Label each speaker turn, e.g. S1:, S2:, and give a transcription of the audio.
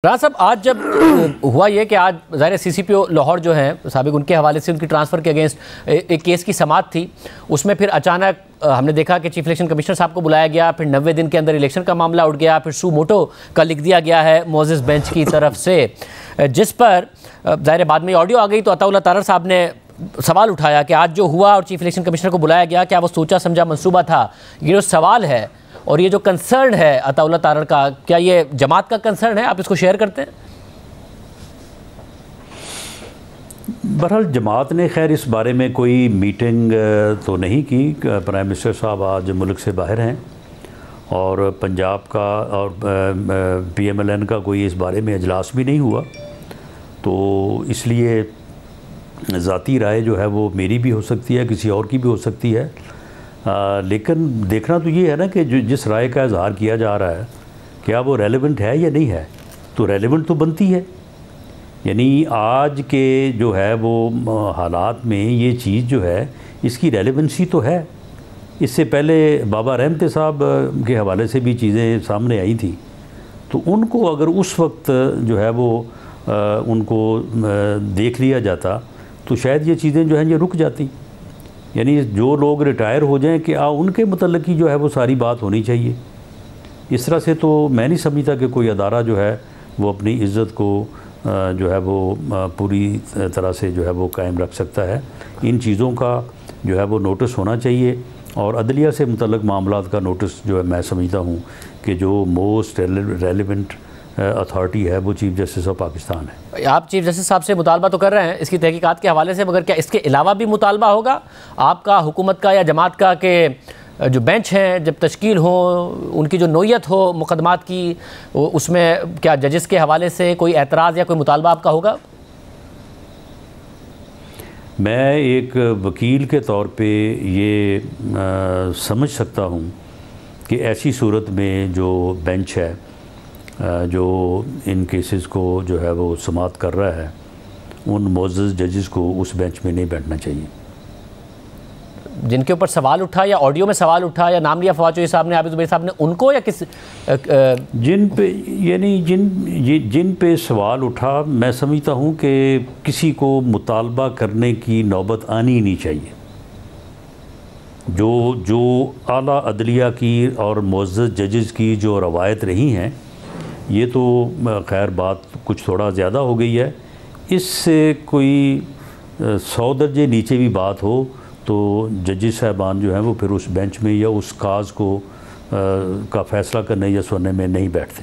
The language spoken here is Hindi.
S1: राज साहब, आज जब हुआ ये कि आज ज़ाहिर CCPO लाहौर जो है साबिक, उनके हवाले से उनकी ट्रांसफ़र के अगेंस्ट एक केस की समाअत थी। उसमें फिर अचानक हमने देखा कि चीफ इलेक्शन कमिश्नर साहब को बुलाया गया, फिर 90 दिन के अंदर इलेक्शन का मामला उठ गया, फिर सू मोटो का लिख दिया गया है मोजेस बेंच की तरफ से, जिस पर ज़ाहिर बाद में ऑडियो आ गई तो अताउल्लाह तारर साहब ने सवाल उठाया कि आज जो हुआ और चीफ इलेक्शन कमिश्नर को बुलाया गया, क्या वो सोचा समझा मंसूबा था? ये जो सवाल है और ये जो कंसर्न है अताउल्लाह तारर का, क्या ये जमात का कंसर्न है? आप इसको शेयर करते हैं?
S2: बहरहाल जमात ने खैर इस बारे में कोई मीटिंग तो नहीं की। प्राइम मिनिस्टर साहब आज मुल्क से बाहर हैं और पंजाब का और PMLN का कोई इस बारे में इजलास भी नहीं हुआ, तो इसलिए ज़ाती राय जो है वो मेरी भी हो सकती है, किसी और की भी हो सकती है। लेकिन देखना तो ये है ना कि जिस राय का इजहार किया जा रहा है क्या वो रेलेवेंट है या नहीं है। तो रेलेवेंट तो बनती है, यानी आज के जो है वो हालात में ये चीज़ जो है इसकी रेलेवेंसी तो है। इससे पहले बाबा रहमत साहब के हवाले से भी चीज़ें सामने आई थी, तो उनको अगर उस वक्त जो है वो उनको देख लिया जाता तो शायद ये चीज़ें जो हैं ये रुक जाती। यानी जो लोग रिटायर हो जाएं कि उनके मतलब की जो है वो सारी बात होनी चाहिए। इस तरह से तो मैं नहीं समझता कि कोई अदारा जो है वो अपनी इज़्ज़त को जो है वो पूरी तरह से जो है वो कायम रख सकता है। इन चीज़ों का जो है वो नोटिस होना चाहिए और अदलिया से मुतल्लक मामलात का नोटिस जो है मैं समझता हूँ कि जो मोस्ट रेलेवेंट अथॉरिटी है वो चीफ जस्टिस ऑफ पाकिस्तान है।
S1: आप चीफ जस्टिस साहब से मुतालबा तो कर रहे हैं इसकी तहकीकात के हवाले से, मगर क्या इसके अलावा भी मुतालबा होगा आपका, हुकूमत का या जमात का, कि जो बेंच हैं जब तश्कील हो उनकी जो नोयत हो मुकदमात की, उसमें क्या जजेस के हवाले से कोई एतराज़ या कोई मुतालबा आपका होगा?
S2: मैं एक वकील के तौर पे ये समझ सकता हूँ कि ऐसी सूरत में जो बेंच है जो इन केसेस को जो है वो समाअत कर रहा है, उन मोअज़्ज़ज़ जजेस को उस बेंच में नहीं बैठना चाहिए।
S1: जिनके ऊपर सवाल उठा या ऑडियो में सवाल उठा या नाम लिया फवाद चौधरी साहब ने, आबिद ज़ुबैर साहब ने, उनको या किस
S2: जिन पे यानी जिन पे सवाल उठा, मैं समझता हूँ कि किसी को मुतालबा करने की नौबत आनी ही नहीं चाहिए। जो आला अदलिया की और मुअज़्ज़ज़ जजेस की जो रवायत रही हैं, ये तो खैर बात कुछ थोड़ा ज़्यादा हो गई है। इससे कोई 100 दर्जे नीचे भी बात हो तो जजेस साहबान जो हैं वो फिर उस बेंच में या उस काज को का फ़ैसला करने या सुनने में नहीं बैठते।